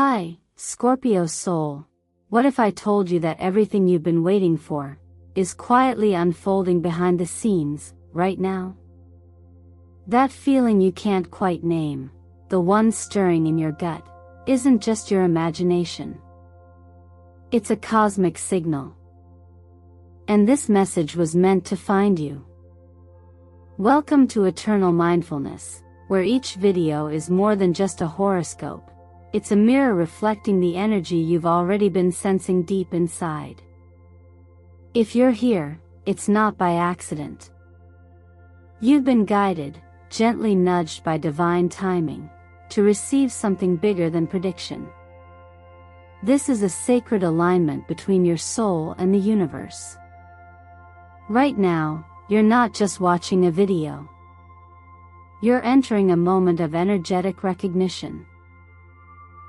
Hi, Scorpio soul. What if I told you that everything you've been waiting for is quietly unfolding behind the scenes, right now? That feeling you can't quite name, the one stirring in your gut, isn't just your imagination. It's a cosmic signal. And this message was meant to find you. Welcome to Eternal Mindfulness, where each video is more than just a horoscope. It's a mirror reflecting the energy you've already been sensing deep inside. If you're here, it's not by accident. You've been guided, gently nudged by divine timing, to receive something bigger than prediction. This is a sacred alignment between your soul and the universe. Right now, you're not just watching a video. You're entering a moment of energetic recognition.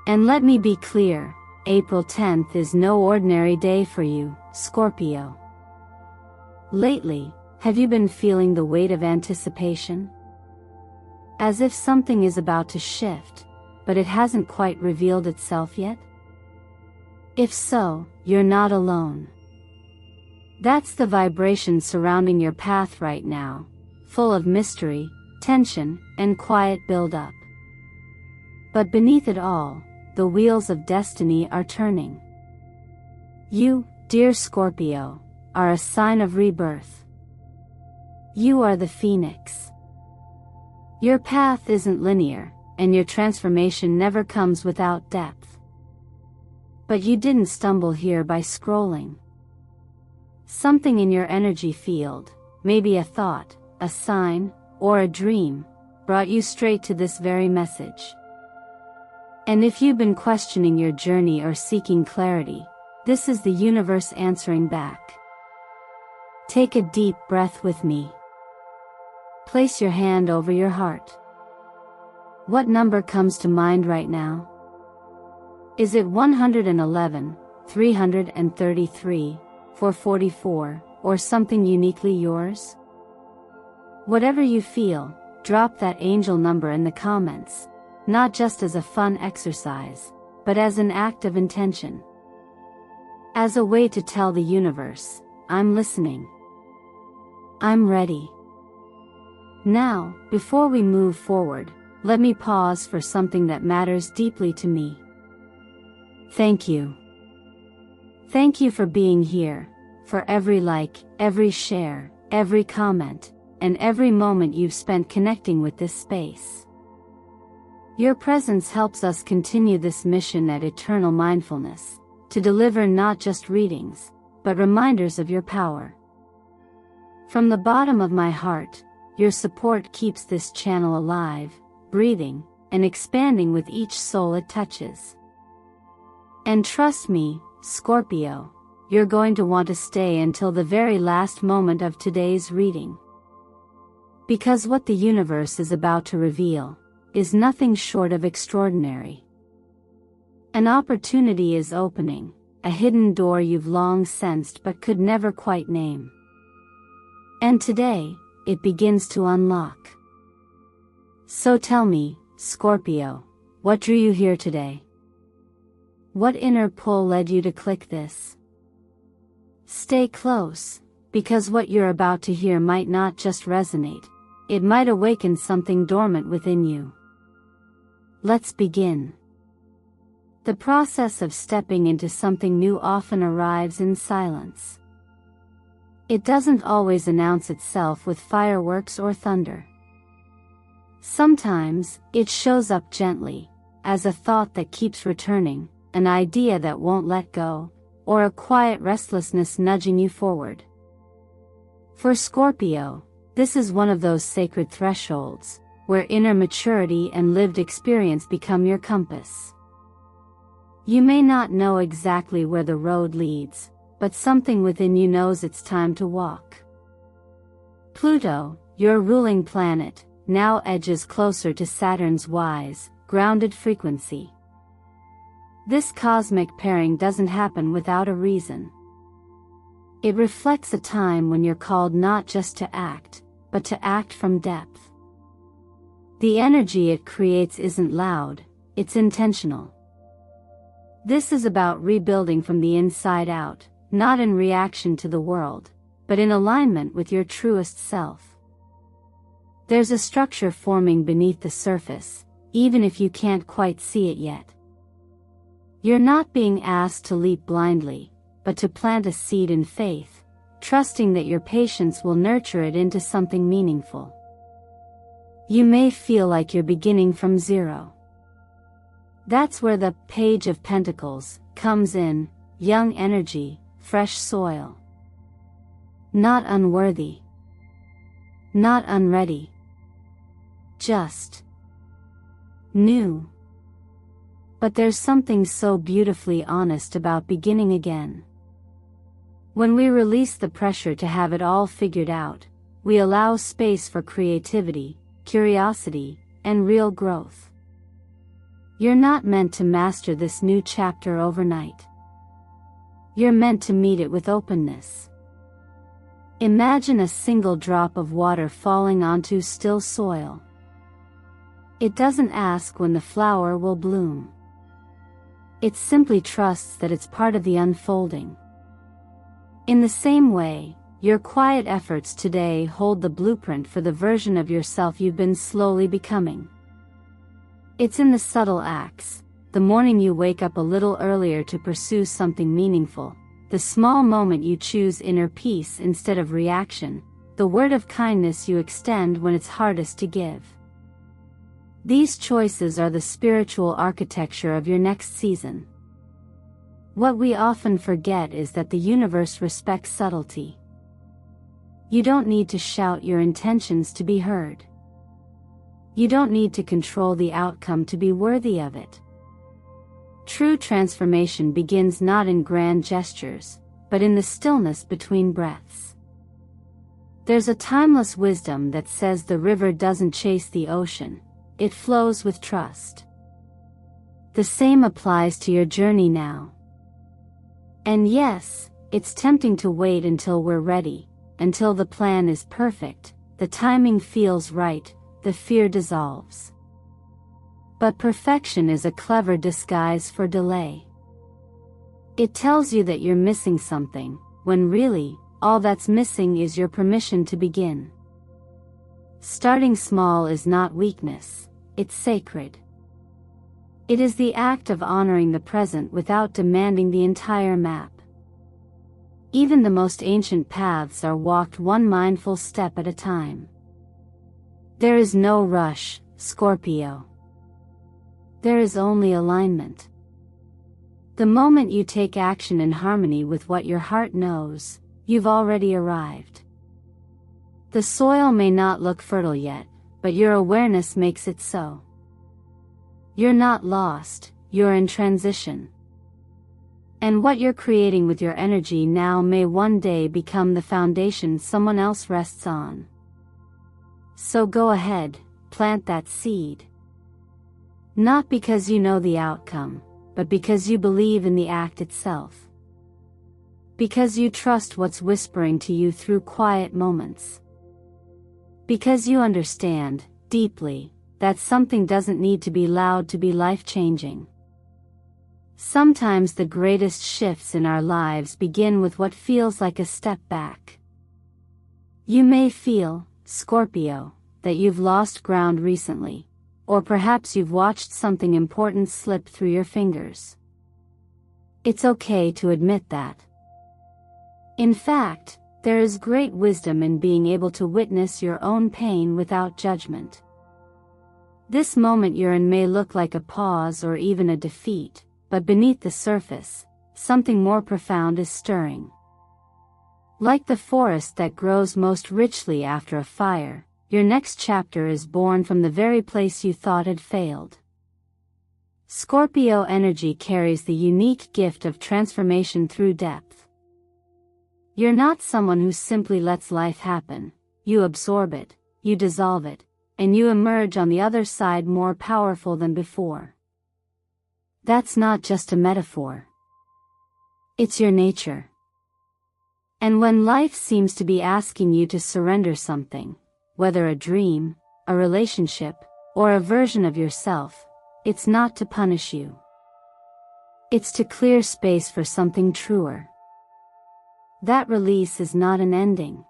And let me be clear, April 10th is no ordinary day for you, Scorpio. Lately, have you been feeling the weight of anticipation? As if something is about to shift, but it hasn't quite revealed itself yet? If so, you're not alone. That's the vibration surrounding your path right now, full of mystery, tension, and quiet build-up. But beneath it all, the wheels of destiny are turning. You, dear Scorpio, are a sign of rebirth. You are the phoenix. Your path isn't linear, and your transformation never comes without depth. But you didn't stumble here by scrolling. Something in your energy field, maybe a thought, a sign, or a dream, brought you straight to this very message. And if you've been questioning your journey or seeking clarity, this is the universe answering back. Take a deep breath with me. Place your hand over your heart. What number comes to mind right now? Is it 111, 333, 444, or something uniquely yours? Whatever you feel, drop that angel number in the comments, not just as a fun exercise, but as an act of intention. As a way to tell the universe, I'm listening. I'm ready. Now, before we move forward, let me pause for something that matters deeply to me. Thank you. Thank you for being here, for every like, every share, every comment, and every moment you've spent connecting with this space. Your presence helps us continue this mission at Eternal Mindfulness, to deliver not just readings, but reminders of your power. From the bottom of my heart, your support keeps this channel alive, breathing, and expanding with each soul it touches. And trust me, Scorpio, you're going to want to stay until the very last moment of today's reading. Because what the universe is about to reveal is nothing short of extraordinary. An opportunity is opening, a hidden door you've long sensed but could never quite name. And today, it begins to unlock. So tell me, Scorpio, what drew you here today? What inner pull led you to click this? Stay close, because what you're about to hear might not just resonate, it might awaken something dormant within you. Let's begin. The process of stepping into something new often arrives in silence. It doesn't always announce itself with fireworks or thunder. Sometimes, it shows up gently, as a thought that keeps returning, an idea that won't let go, or a quiet restlessness nudging you forward. For Scorpio, this is one of those sacred thresholds, where inner maturity and lived experience become your compass. You may not know exactly where the road leads, but something within you knows it's time to walk. Pluto, your ruling planet, now edges closer to Saturn's wise, grounded frequency. This cosmic pairing doesn't happen without a reason. It reflects a time when you're called not just to act, but to act from depth. The energy it creates isn't loud, it's intentional. This is about rebuilding from the inside out, not in reaction to the world, but in alignment with your truest self. There's a structure forming beneath the surface, even if you can't quite see it yet. You're not being asked to leap blindly, but to plant a seed in faith, trusting that your patience will nurture it into something meaningful. You may feel like you're beginning from zero. That's where the Page of Pentacles comes in, young energy, fresh soil. Not unworthy. Not unready. Just new. But there's something so beautifully honest about beginning again. When we release the pressure to have it all figured out, we allow space for creativity, curiosity, and real growth. You're not meant to master this new chapter overnight. You're meant to meet it with openness. Imagine a single drop of water falling onto still soil. It doesn't ask when the flower will bloom. It simply trusts that it's part of the unfolding. In the same way, your quiet efforts today hold the blueprint for the version of yourself you've been slowly becoming. It's in the subtle acts, the morning you wake up a little earlier to pursue something meaningful, the small moment you choose inner peace instead of reaction, the word of kindness you extend when it's hardest to give. These choices are the spiritual architecture of your next season. What we often forget is that the universe respects subtlety. You don't need to shout your intentions to be heard. You don't need to control the outcome to be worthy of it. True transformation begins not in grand gestures, but in the stillness between breaths. There's a timeless wisdom that says the river doesn't chase the ocean, it flows with trust. The same applies to your journey now. And yes, it's tempting to wait until we're ready, until the plan is perfect, the timing feels right, the fear dissolves. But perfection is a clever disguise for delay. It tells you that you're missing something, when really, all that's missing is your permission to begin. Starting small is not weakness, it's sacred. It is the act of honoring the present without demanding the entire map. Even the most ancient paths are walked one mindful step at a time. There is no rush, Scorpio. There is only alignment. The moment you take action in harmony with what your heart knows, you've already arrived. The soil may not look fertile yet, but your awareness makes it so. You're not lost, you're in transition. And what you're creating with your energy now may one day become the foundation someone else rests on. So go ahead, plant that seed. Not because you know the outcome, but because you believe in the act itself. Because you trust what's whispering to you through quiet moments. Because you understand, deeply, that something doesn't need to be loud to be life-changing. Sometimes the greatest shifts in our lives begin with what feels like a step back. You may feel, Scorpio, that you've lost ground recently, or perhaps you've watched something important slip through your fingers. It's okay to admit that. In fact, there is great wisdom in being able to witness your own pain without judgment. This moment you're in may look like a pause or even a defeat, but beneath the surface, something more profound is stirring. Like the forest that grows most richly after a fire, your next chapter is born from the very place you thought had failed. Scorpio energy carries the unique gift of transformation through depth. You're not someone who simply lets life happen, you absorb it, you dissolve it, and you emerge on the other side more powerful than before. That's not just a metaphor. It's your nature. And when life seems to be asking you to surrender something, whether a dream, a relationship, or a version of yourself, it's not to punish you. It's to clear space for something truer. That release is not an ending.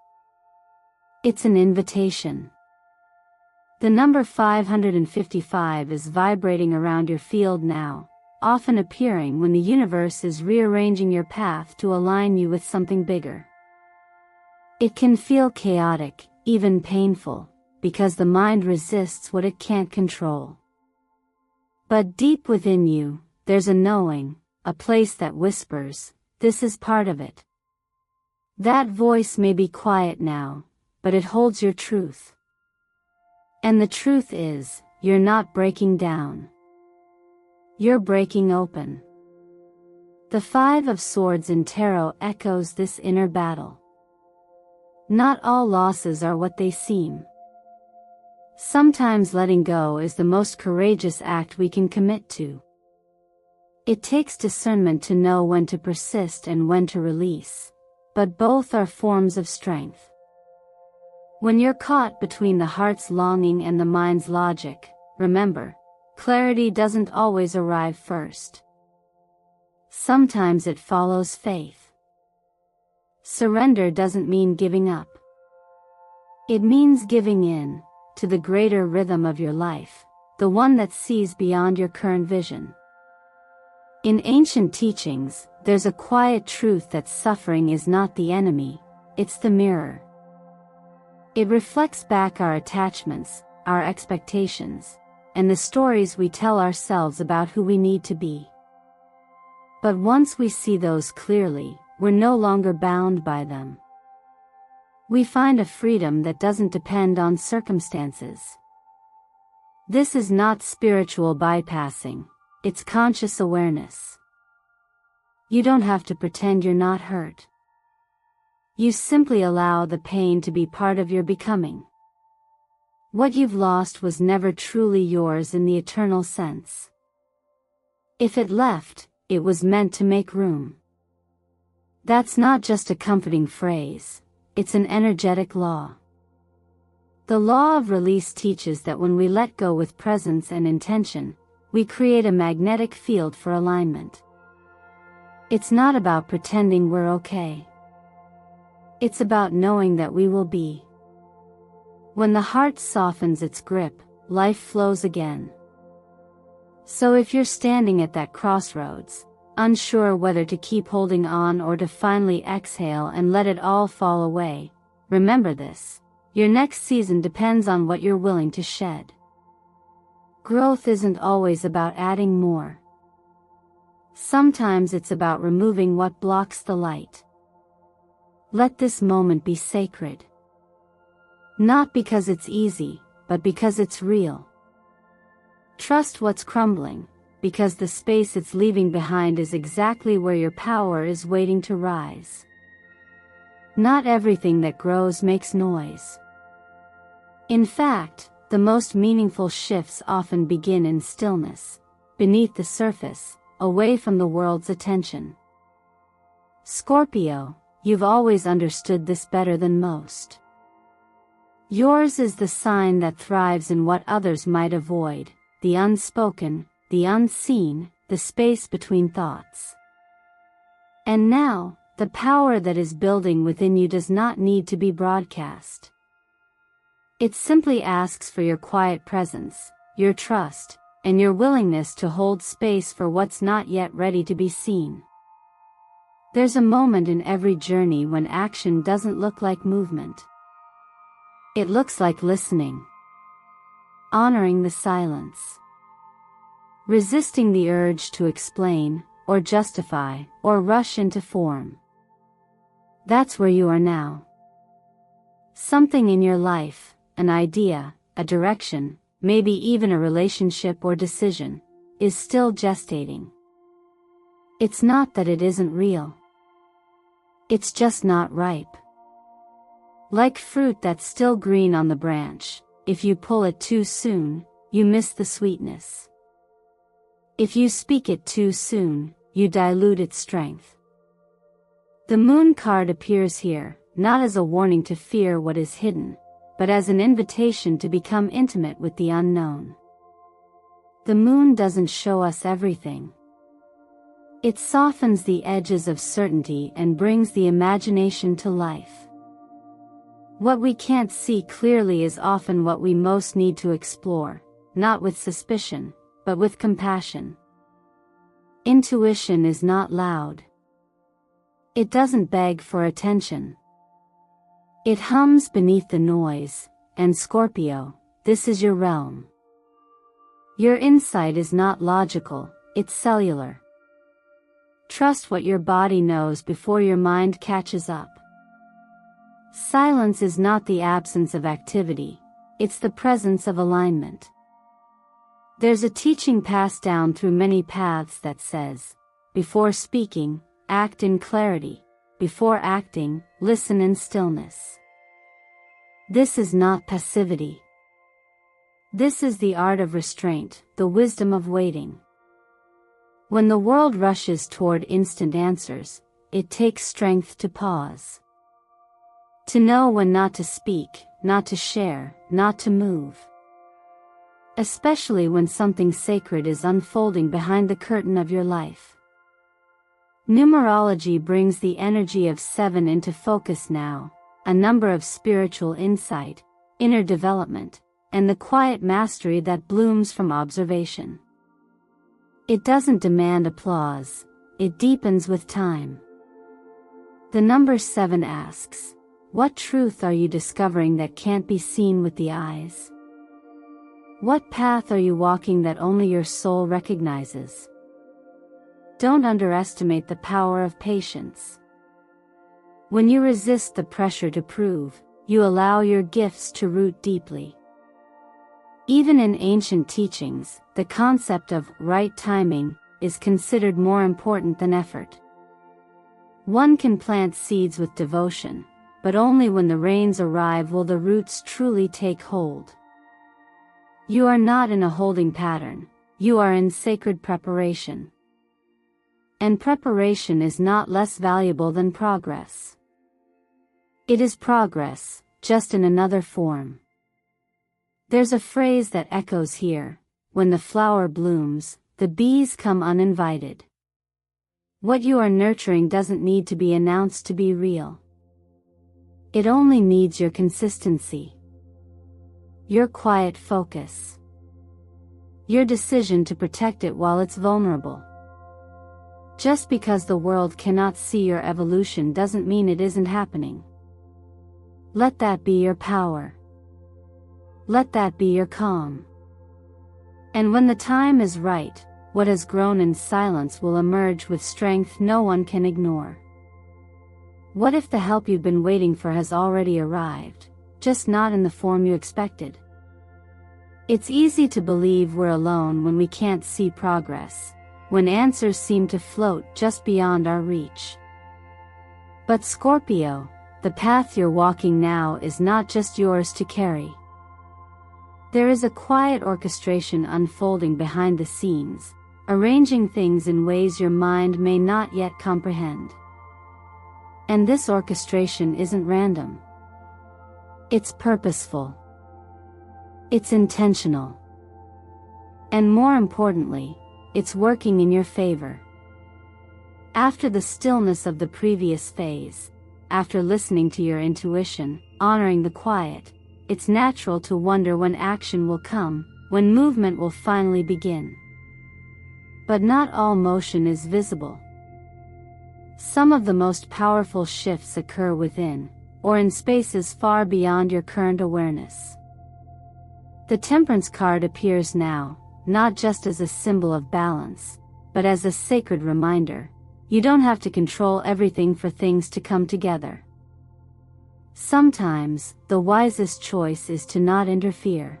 It's an invitation. The number 555 is vibrating around your field now, often appearing when the universe is rearranging your path to align you with something bigger. It can feel chaotic, even painful, because the mind resists what it can't control. But deep within you, there's a knowing, a place that whispers, this is part of it. That voice may be quiet now, but it holds your truth. And the truth is, you're not breaking down. You're breaking open. The Five of Swords in Tarot echoes this inner battle. Not all losses are what they seem. Sometimes letting go is the most courageous act we can commit to. It takes discernment to know when to persist and when to release, but both are forms of strength. When you're caught between the heart's longing and the mind's logic, remember, clarity doesn't always arrive first. Sometimes it follows faith. Surrender doesn't mean giving up. It means giving in to the greater rhythm of your life, the one that sees beyond your current vision. In ancient teachings, there's a quiet truth that suffering is not the enemy, it's the mirror. It reflects back our attachments, our expectations, and the stories we tell ourselves about who we need to be. But once we see those clearly, we're no longer bound by them. We find a freedom that doesn't depend on circumstances. This is not spiritual bypassing, it's conscious awareness. You don't have to pretend you're not hurt. You simply allow the pain to be part of your becoming. What you've lost was never truly yours in the eternal sense. If it left, it was meant to make room. That's not just a comforting phrase, it's an energetic law. The law of release teaches that when we let go with presence and intention, we create a magnetic field for alignment. It's not about pretending we're okay. It's about knowing that we will be. When the heart softens its grip, life flows again. So if you're standing at that crossroads, unsure whether to keep holding on or to finally exhale and let it all fall away, remember this: your next season depends on what you're willing to shed. Growth isn't always about adding more. Sometimes it's about removing what blocks the light. Let this moment be sacred. Not because it's easy, but because it's real. Trust what's crumbling, because the space it's leaving behind is exactly where your power is waiting to rise. Not everything that grows makes noise. In fact, the most meaningful shifts often begin in stillness, beneath the surface, away from the world's attention. Scorpio, you've always understood this better than most. Yours is the sign that thrives in what others might avoid, the unspoken, the unseen, the space between thoughts. And now, the power that is building within you does not need to be broadcast. It simply asks for your quiet presence, your trust, and your willingness to hold space for what's not yet ready to be seen. There's a moment in every journey when action doesn't look like movement. It looks like listening, honoring the silence, resisting the urge to explain, or justify, or rush into form. That's where you are now. Something in your life, an idea, a direction, maybe even a relationship or decision, is still gestating. It's not that it isn't real. It's just not ripe. Like fruit that's still green on the branch, if you pull it too soon, you miss the sweetness. If you speak it too soon, you dilute its strength. The Moon card appears here, not as a warning to fear what is hidden, but as an invitation to become intimate with the unknown. The Moon doesn't show us everything. It softens the edges of certainty and brings the imagination to life. What we can't see clearly is often what we most need to explore, not with suspicion, but with compassion. Intuition is not loud. It doesn't beg for attention. It hums beneath the noise, and Scorpio, this is your realm. Your insight is not logical, it's cellular. Trust what your body knows before your mind catches up. Silence is not the absence of activity, it's the presence of alignment. There's a teaching passed down through many paths that says, before speaking, act in clarity, before acting, listen in stillness. This is not passivity. This is the art of restraint, the wisdom of waiting. When the world rushes toward instant answers, it takes strength to pause. To know when not to speak, not to share, not to move. Especially when something sacred is unfolding behind the curtain of your life. Numerology brings the energy of 7 into focus now, a number of spiritual insight, inner development, and the quiet mastery that blooms from observation. It doesn't demand applause, it deepens with time. The number 7 asks, what truth are you discovering that can't be seen with the eyes? What path are you walking that only your soul recognizes? Don't underestimate the power of patience. When you resist the pressure to prove, you allow your gifts to root deeply. Even in ancient teachings, the concept of right timing is considered more important than effort. One can plant seeds with devotion, but only when the rains arrive will the roots truly take hold. You are not in a holding pattern, you are in sacred preparation. And preparation is not less valuable than progress. It is progress, just in another form. There's a phrase that echoes here, when the flower blooms, the bees come uninvited. What you are nurturing doesn't need to be announced to be real. It only needs your consistency. Your quiet focus. Your decision to protect it while it's vulnerable. Just because the world cannot see your evolution doesn't mean it isn't happening. Let that be your power. Let that be your calm. And when the time is right, what has grown in silence will emerge with strength no one can ignore. What if the help you've been waiting for has already arrived, just not in the form you expected? It's easy to believe we're alone when we can't see progress, when answers seem to float just beyond our reach. But Scorpio, the path you're walking now is not just yours to carry. There is a quiet orchestration unfolding behind the scenes, arranging things in ways your mind may not yet comprehend. And this orchestration isn't random. It's purposeful. It's intentional. And more importantly, it's working in your favor. After the stillness of the previous phase, after listening to your intuition, honoring the quiet, it's natural to wonder when action will come, when movement will finally begin. But not all motion is visible. Some of the most powerful shifts occur within, or in spaces far beyond your current awareness. The Temperance card appears now, not just as a symbol of balance, but as a sacred reminder. You don't have to control everything for things to come together. Sometimes, the wisest choice is to not interfere.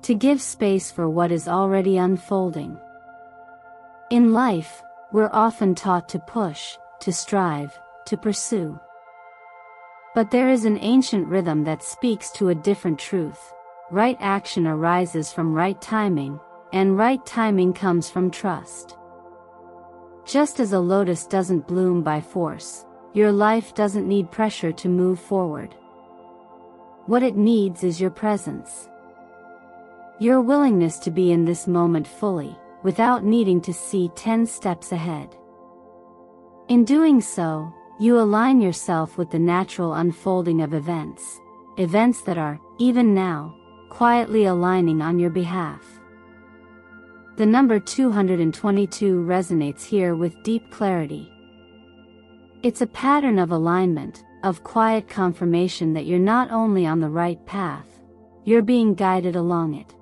To give space for what is already unfolding. In life, we're often taught to push, to strive, to pursue. But there is an ancient rhythm that speaks to a different truth. Right action arises from right timing, and right timing comes from trust. Just as a lotus doesn't bloom by force, your life doesn't need pressure to move forward. What it needs is your presence. Your willingness to be in this moment fully, without needing to see 10 steps ahead. In doing so, you align yourself with the natural unfolding of events that are, even now, quietly aligning on your behalf. The number 222 resonates here with deep clarity. It's a pattern of alignment, of quiet confirmation that you're not only on the right path, you're being guided along it.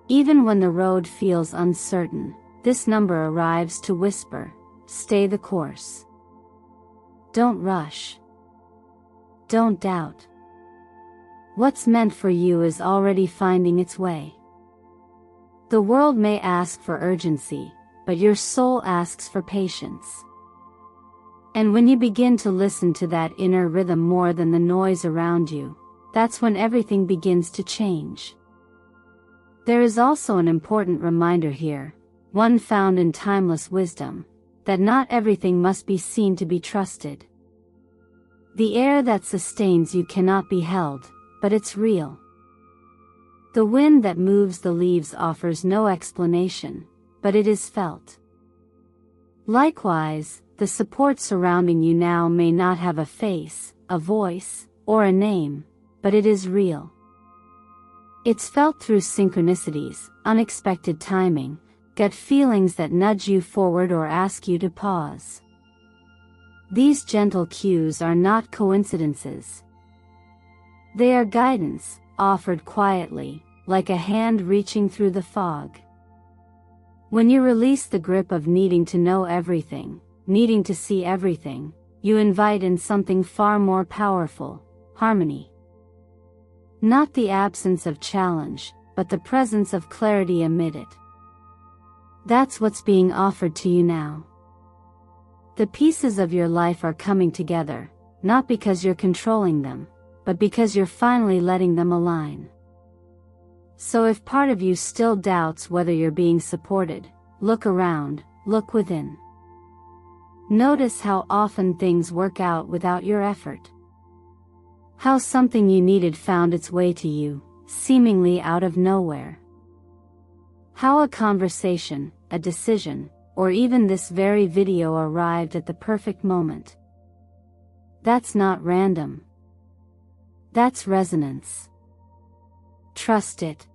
Even when the road feels uncertain, this number arrives to whisper, "Stay the course. Don't rush. Don't doubt. What's meant for you is already finding its way." The world may ask for urgency, but your soul asks for patience. And when you begin to listen to that inner rhythm more than the noise around you, that's when everything begins to change. There is also an important reminder here, one found in timeless wisdom, that not everything must be seen to be trusted. The air that sustains you cannot be held, but it's real. The wind that moves the leaves offers no explanation, but it is felt. Likewise, the support surrounding you now may not have a face, a voice, or a name, but it is real. It's felt through synchronicities, unexpected timing, gut feelings that nudge you forward or ask you to pause. These gentle cues are not coincidences. They are guidance, offered quietly, like a hand reaching through the fog. When you release the grip of needing to know everything, needing to see everything, you invite in something far more powerful, harmony. Not the absence of challenge, but the presence of clarity amid it. That's what's being offered to you now. The pieces of your life are coming together, not because you're controlling them, but because you're finally letting them align. So if part of you still doubts whether you're being supported, look around, look within. Notice how often things work out without your effort. How something you needed found its way to you, seemingly out of nowhere. How a conversation, a decision, or even this very video arrived at the perfect moment. That's not random. That's resonance. Trust it.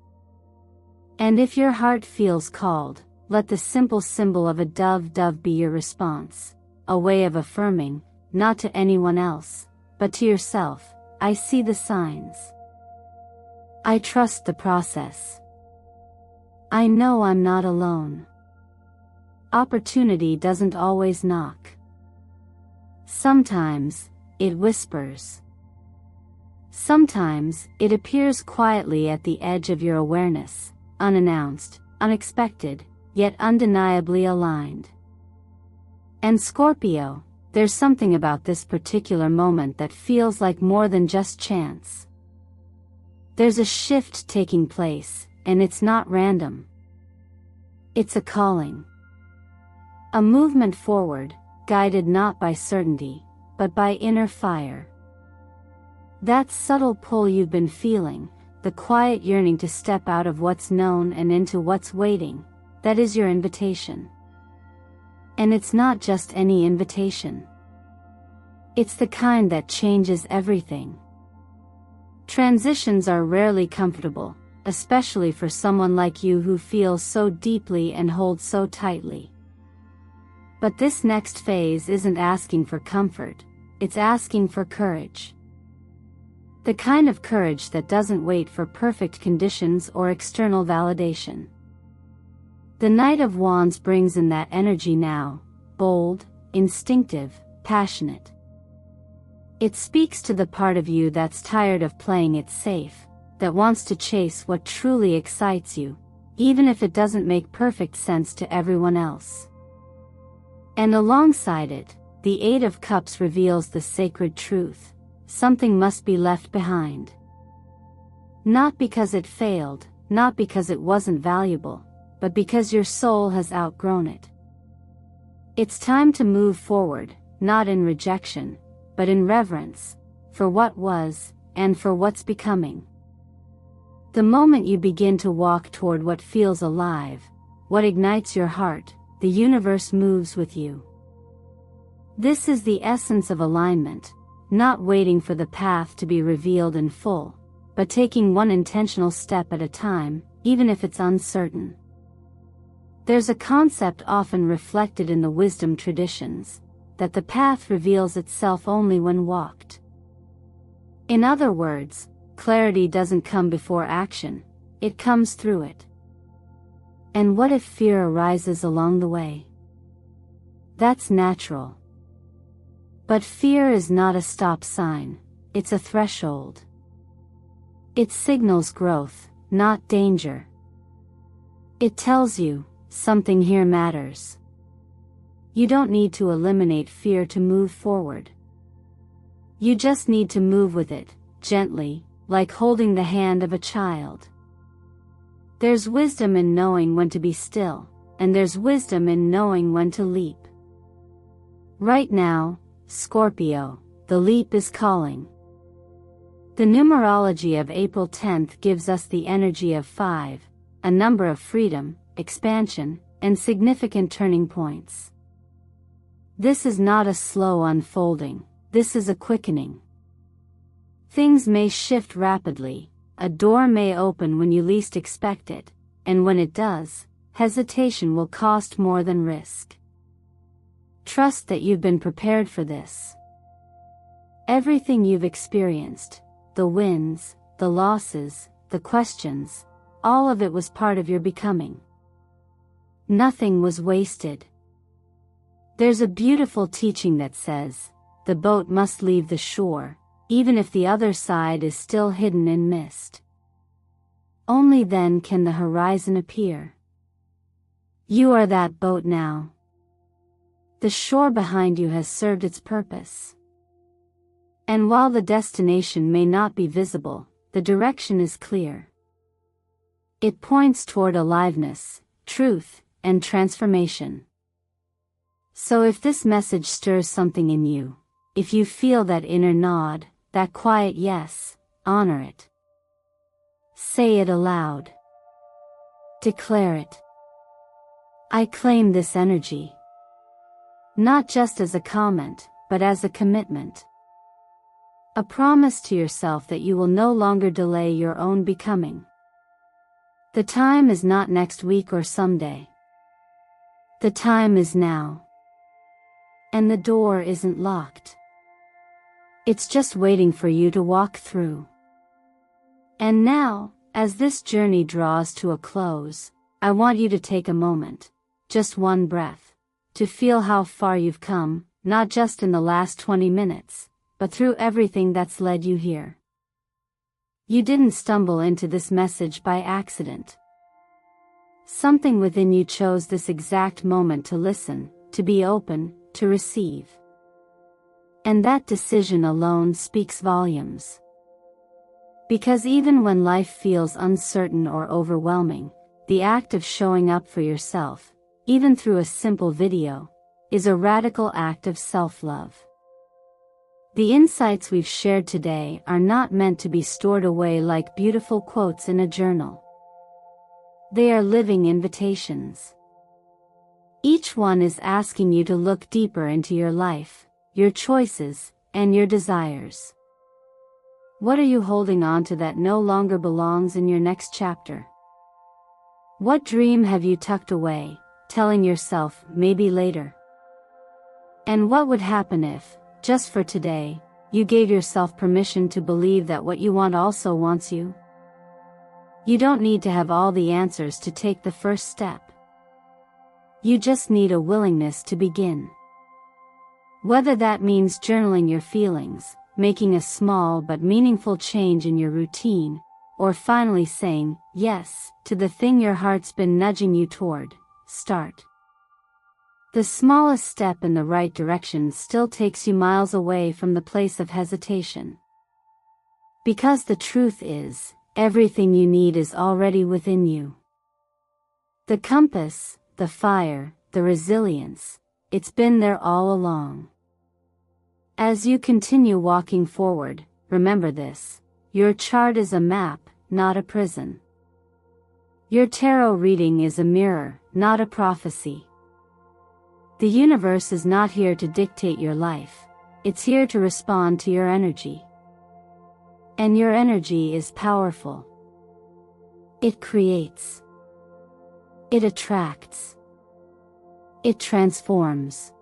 And if your heart feels called, let the simple symbol of a dove be your response, a way of affirming, not to anyone else, but to yourself, "I see the signs. I trust the process. I know I'm not alone." Opportunity doesn't always knock. Sometimes, it whispers. Sometimes, it appears quietly at the edge of your awareness, unannounced, unexpected, yet undeniably aligned. And Scorpio, there's something about this particular moment that feels like more than just chance. There's a shift taking place, and it's not random. It's a calling. A movement forward, guided not by certainty, but by inner fire. That subtle pull you've been feeling, the quiet yearning to step out of what's known and into what's waiting, that is your invitation. And it's not just any invitation. It's the kind that changes everything. Transitions are rarely comfortable, especially for someone like you who feels so deeply and holds so tightly. But this next phase isn't asking for comfort, it's asking for courage. The kind of courage that doesn't wait for perfect conditions or external validation. The Knight of Wands brings in that energy now, bold, instinctive, passionate. It speaks to the part of you that's tired of playing it safe, that wants to chase what truly excites you, even if it doesn't make perfect sense to everyone else. And alongside it, the Eight of Cups reveals the sacred truth: something must be left behind. Not because it failed, not because it wasn't valuable, but because your soul has outgrown it. It's time to move forward, not in rejection, but in reverence, for what was, and for what's becoming. The moment you begin to walk toward what feels alive, what ignites your heart, the universe moves with you. This is the essence of alignment, not waiting for the path to be revealed in full, but taking one intentional step at a time, even if it's uncertain. There's a concept often reflected in the wisdom traditions, that the path reveals itself only when walked. In other words, clarity doesn't come before action, it comes through it. And what if fear arises along the way? That's natural. But fear is not a stop sign, it's a threshold. It signals growth, not danger. It tells you, something here matters. You don't need to eliminate fear to move forward. You just need to move with it, gently, like holding the hand of a child. There's wisdom in knowing when to be still, and there's wisdom in knowing when to leap. Right now, Scorpio, the leap is calling. The numerology of April 10th gives us the energy of 5, a number of freedom, expansion, and significant turning points. This is not a slow unfolding, this is a quickening. Things may shift rapidly, a door may open when you least expect it, and when it does, hesitation will cost more than risk. Trust that you've been prepared for this. Everything you've experienced, the wins, the losses, the questions, all of it was part of your becoming. Nothing was wasted. There's a beautiful teaching that says, the boat must leave the shore, even if the other side is still hidden in mist. Only then can the horizon appear. You are that boat now. The shore behind you has served its purpose. And while the destination may not be visible, the direction is clear. It points toward aliveness, truth, and transformation. So if this message stirs something in you, if you feel that inner nod, that quiet yes, honor it. Say it aloud. Declare it. I claim this energy. Not just as a comment, but as a commitment. A promise to yourself that you will no longer delay your own becoming. The time is not next week or someday. The time is now. And the door isn't locked. It's just waiting for you to walk through. And now, as this journey draws to a close, I want you to take a moment, just one breath, to feel how far you've come, not just in the last 20 minutes, but through everything that's led you here. You didn't stumble into this message by accident. Something within you chose this exact moment to listen, to be open, to receive. And that decision alone speaks volumes. Because even when life feels uncertain or overwhelming, the act of showing up for yourself, even through a simple video, is a radical act of self-love. The insights we've shared today are not meant to be stored away like beautiful quotes in a journal. They are living invitations. Each one is asking you to look deeper into your life, your choices, and your desires. What are you holding on to that no longer belongs in your next chapter? What dream have you tucked away, telling yourself maybe later? And what would happen if, just for today, you gave yourself permission to believe that what you want also wants you? You don't need to have all the answers to take the first step. You just need a willingness to begin. Whether that means journaling your feelings, making a small but meaningful change in your routine, or finally saying yes to the thing your heart's been nudging you toward, start. The smallest step in the right direction still takes you miles away from the place of hesitation. Because the truth is, everything you need is already within you. The compass, the fire, the resilience, it's been there all along. As you continue walking forward, remember this: your chart is a map, not a prison. Your tarot reading is a mirror, not a prophecy. The universe is not here to dictate your life, it's here to respond to your energy. And your energy is powerful. It creates. It attracts. It transforms.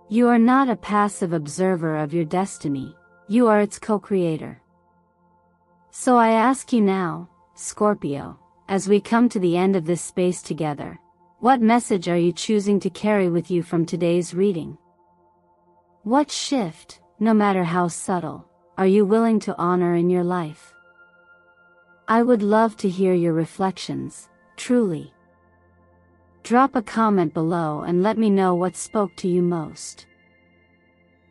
You are not a passive observer of your destiny, you are its co-creator. So I ask you now, Scorpio, as we come to the end of this space together, what message are you choosing to carry with you from today's reading? What shift, no matter how subtle, are you willing to honor in your life? I would love to hear your reflections, truly. Drop a comment below and let me know what spoke to you most.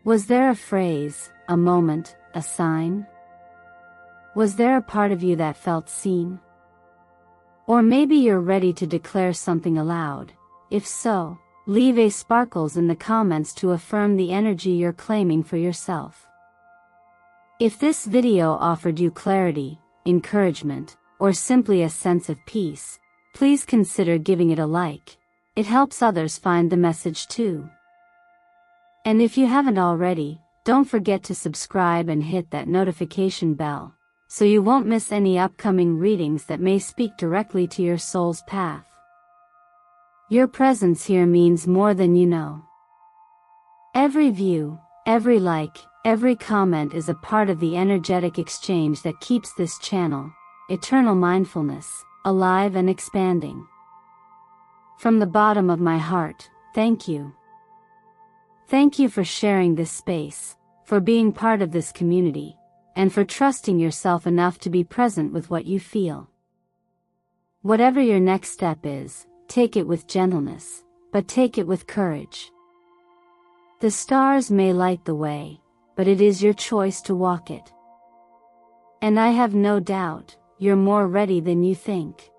Was there a phrase, a moment, a sign? Was there a part of you that felt seen? Or maybe you're ready to declare something aloud. If so, leave a sparkles in the comments to affirm the energy you're claiming for yourself. If this video offered you clarity, encouragement, or simply a sense of peace, please consider giving it a like. It helps others find the message too. And if you haven't already, don't forget to subscribe and hit that notification bell, so you won't miss any upcoming readings that may speak directly to your soul's path. Your presence here means more than you know. Every view, every like, every comment is a part of the energetic exchange that keeps this channel, Eternal Mindfulness, alive and expanding. From the bottom of my heart, thank you. Thank you for sharing this space, for being part of this community, and for trusting yourself enough to be present with what you feel. Whatever your next step is, take it with gentleness, but take it with courage. The stars may light the way, but it is your choice to walk it. And I have no doubt, you're more ready than you think.